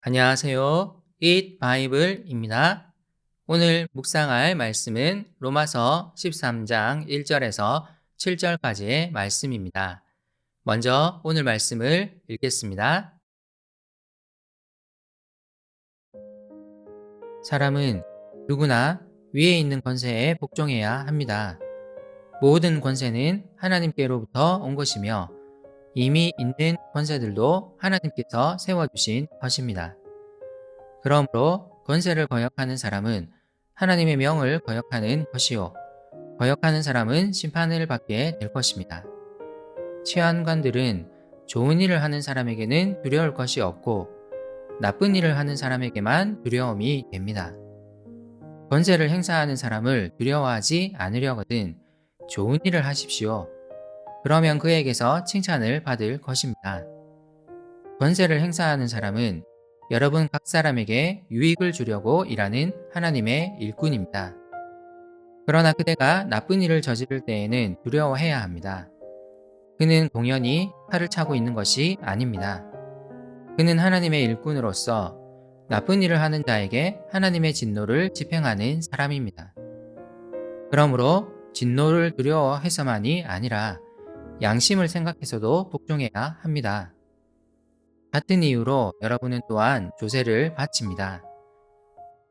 안녕하세요. Eat Bible입니다. 오늘 묵상할 말씀은 로마서 13장 1절에서 7절까지의 말씀입니다. 먼저 오늘 말씀을 읽겠습니다. 사람은 누구나 위에 있는 권세에 복종해야 합니다. 모든 권세는 하나님께로부터 온 것이며 이미 있는 권세들도 하나님께서 세워주신 것입니다. 그러므로 권세를 거역하는 사람은 하나님의 명을 거역하는 것이요 거역하는 사람은 심판을 받게 될 것입니다. 치안관들은 좋은 일을 하는 사람에게는 두려울 것이 없고 나쁜 일을 하는 사람에게만 두려움이 됩니다. 권세를 행사하는 사람을 두려워하지 않으려거든 좋은 일을 하십시오. 그러면 그에게서 칭찬을 받을 것입니다. 권세를 행사하는 사람은 여러분 각 사람에게 유익을 주려고 일하는 하나님의 일꾼입니다. 그러나 그대가 나쁜 일을 저지를 때에는 두려워해야 합니다. 그는 공연히 칼을 차고 있는 것이 아닙니다. 그는 하나님의 일꾼으로서 나쁜 일을 하는 자에게 하나님의 진노를 집행하는 사람입니다. 그러므로 진노를 두려워해서만이 아니라 양심을 생각해서도 복종해야 합니다. 같은 이유로 여러분은 또한 조세를 바칩니다.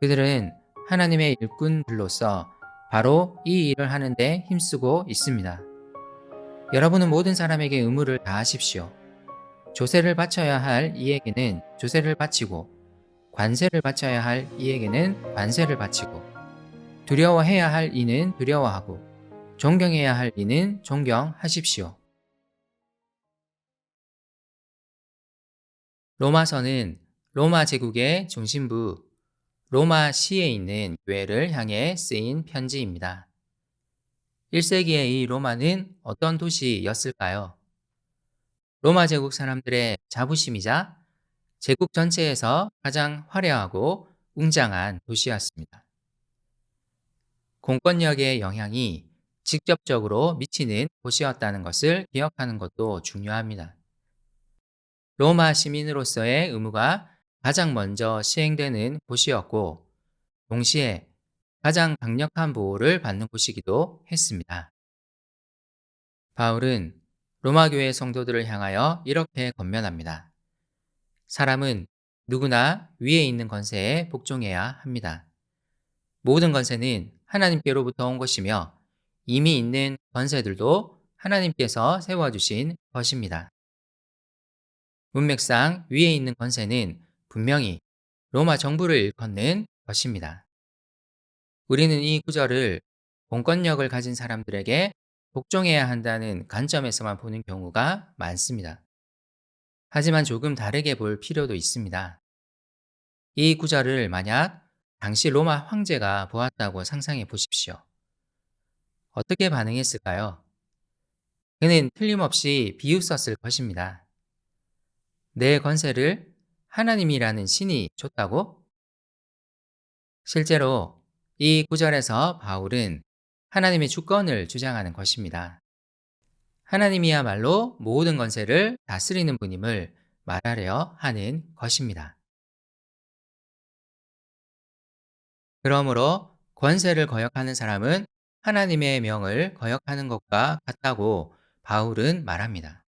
그들은 하나님의 일꾼들로서 바로 이 일을 하는데 힘쓰고 있습니다. 여러분은 모든 사람에게 의무를 다하십시오. 조세를 바쳐야 할 이에게는 조세를 바치고 관세를 바쳐야 할 이에게는 관세를 바치고 두려워해야 할 이는 두려워하고 존경해야 할 이는 존경하십시오. 로마서는 로마 제국의 중심부 로마시에 있는 교회를 향해 쓰인 편지입니다. 1세기의 이 로마는 어떤 도시였을까요? 로마 제국 사람들의 자부심이자 제국 전체에서 가장 화려하고 웅장한 도시였습니다. 공권력의 영향이 직접적으로 미치는 곳이었다는 것을 기억하는 것도 중요합니다. 로마 시민으로서의 의무가 가장 먼저 시행되는 곳이었고 동시에 가장 강력한 보호를 받는 곳이기도 했습니다. 바울은 로마 교회 성도들을 향하여 이렇게 권면합니다. 사람은 누구나 위에 있는 권세에 복종해야 합니다. 모든 권세는 하나님께로부터 온 것이며 이미 있는 권세들도 하나님께서 세워주신 것입니다. 문맥상 위에 있는 권세는 분명히 로마 정부를 일컫는 것입니다. 우리는 이 구절을 공권력을 가진 사람들에게 복종해야 한다는 관점에서만 보는 경우가 많습니다. 하지만 조금 다르게 볼 필요도 있습니다. 이 구절을 만약 당시 로마 황제가 보았다고 상상해 보십시오. 어떻게 반응했을까요? 그는 틀림없이 비웃었을 것입니다. 내 권세를 하나님이라는 신이 줬다고? 실제로 이 구절에서 바울은 하나님의 주권을 주장하는 것입니다. 하나님이야말로 모든 권세를 다스리는 분임을 말하려 하는 것입니다. 그러므로 권세를 거역하는 사람은 하나님의 명을 거역하는 것과 같다고 바울은 말합니다.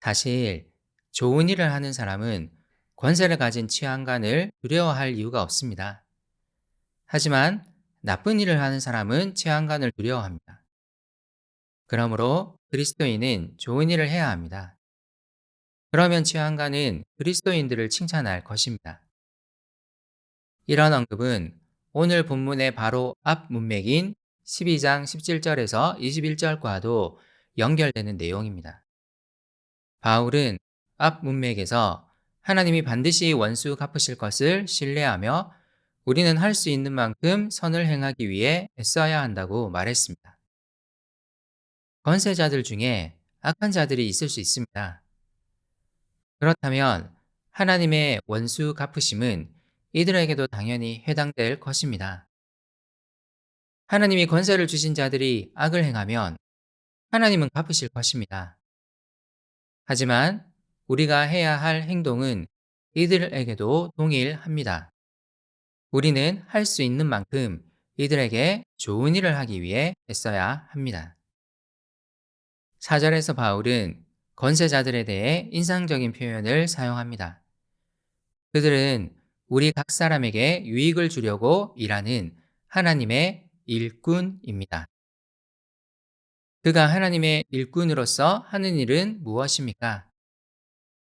사실 좋은 일을 하는 사람은 권세를 가진 치안관을 두려워할 이유가 없습니다. 하지만 나쁜 일을 하는 사람은 치안관을 두려워합니다. 그러므로 그리스도인은 좋은 일을 해야 합니다. 그러면 치안관은 그리스도인들을 칭찬할 것입니다. 이런 언급은 오늘 본문의 바로 앞 문맥인 12장 17절에서 21절과도 연결되는 내용입니다. 바울은 앞 문맥에서 하나님이 반드시 원수 갚으실 것을 신뢰하며 우리는 할 수 있는 만큼 선을 행하기 위해 애써야 한다고 말했습니다. 권세자들 중에 악한 자들이 있을 수 있습니다. 그렇다면 하나님의 원수 갚으심은 이들에게도 당연히 해당될 것입니다. 하나님이 권세를 주신 자들이 악을 행하면 하나님은 갚으실 것입니다. 하지만 우리가 해야 할 행동은 이들에게도 동일합니다. 우리는 할 수 있는 만큼 이들에게 좋은 일을 하기 위해 애써야 합니다. 4절에서 바울은 권세자들에 대해 인상적인 표현을 사용합니다. 그들은 우리 각 사람에게 유익을 주려고 일하는 하나님의 일꾼입니다. 그가 하나님의 일꾼으로서 하는 일은 무엇입니까?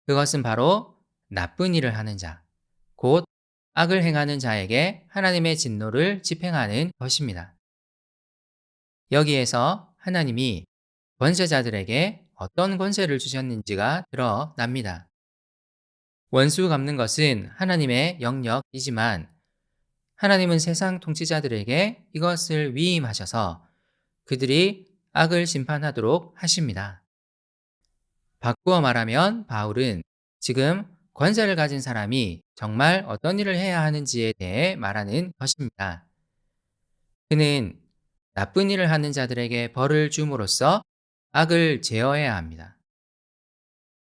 그것은 바로 나쁜 일을 하는 자, 곧 악을 행하는 자에게 하나님의 진노를 집행하는 것입니다. 여기에서 하나님이 권세자들에게 어떤 권세를 주셨는지가 드러납니다. 원수 갚는 것은 하나님의 영역이지만 하나님은 세상 통치자들에게 이것을 위임하셔서 그들이 악을 심판하도록 하십니다. 바꾸어 말하면 바울은 지금 권세를 가진 사람이 정말 어떤 일을 해야 하는지에 대해 말하는 것입니다. 그는 나쁜 일을 하는 자들에게 벌을 줌으로써 악을 제어해야 합니다.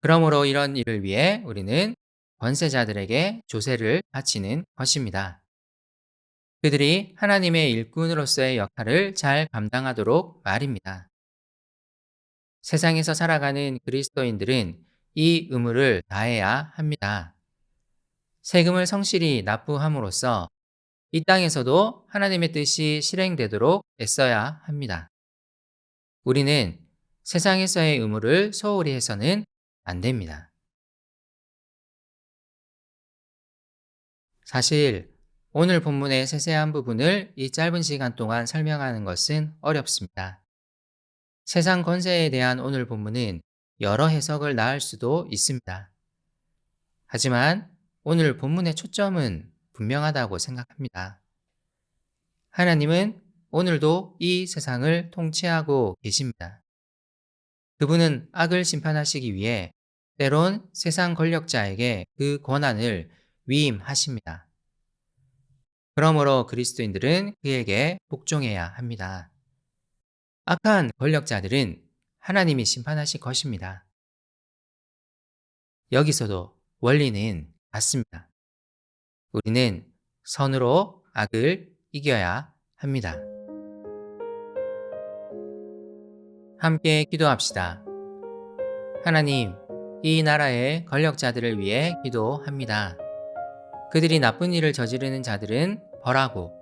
그러므로 이런 일을 위해 우리는 권세자들에게 조세를 바치는 것입니다. 그들이 하나님의 일꾼으로서의 역할을 잘 감당하도록 말입니다. 세상에서 살아가는 그리스도인들은 이 의무를 다해야 합니다. 세금을 성실히 납부함으로써 이 땅에서도 하나님의 뜻이 실행되도록 애써야 합니다. 우리는 세상에서의 의무를 소홀히 해서는 안 됩니다. 사실 오늘 본문의 세세한 부분을 이 짧은 시간 동안 설명하는 것은 어렵습니다. 세상 권세에 대한 오늘 본문은 여러 해석을 낳을 수도 있습니다. 하지만 오늘 본문의 초점은 분명하다고 생각합니다. 하나님은 오늘도 이 세상을 통치하고 계십니다. 그분은 악을 심판하시기 위해 때론 세상 권력자에게 그 권한을 위임하십니다. 그러므로 그리스도인들은 그에게 복종해야 합니다. 악한 권력자들은 하나님이 심판하실 것입니다. 여기서도 원리는 같습니다. 우리는 선으로 악을 이겨야 합니다. 함께 기도합시다. 하나님, 이 나라의 권력자들을 위해 기도합니다. 그들이 나쁜 일을 저지르는 자들은 벌하고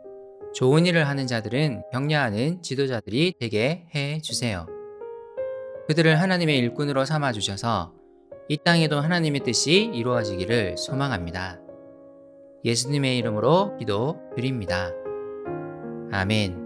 좋은 일을 하는 자들은 격려하는 지도자들이 되게 해 주세요. 그들을 하나님의 일꾼으로 삼아 주셔서 이 땅에도 하나님의 뜻이 이루어지기를 소망합니다. 예수님의 이름으로 기도드립니다. 아멘.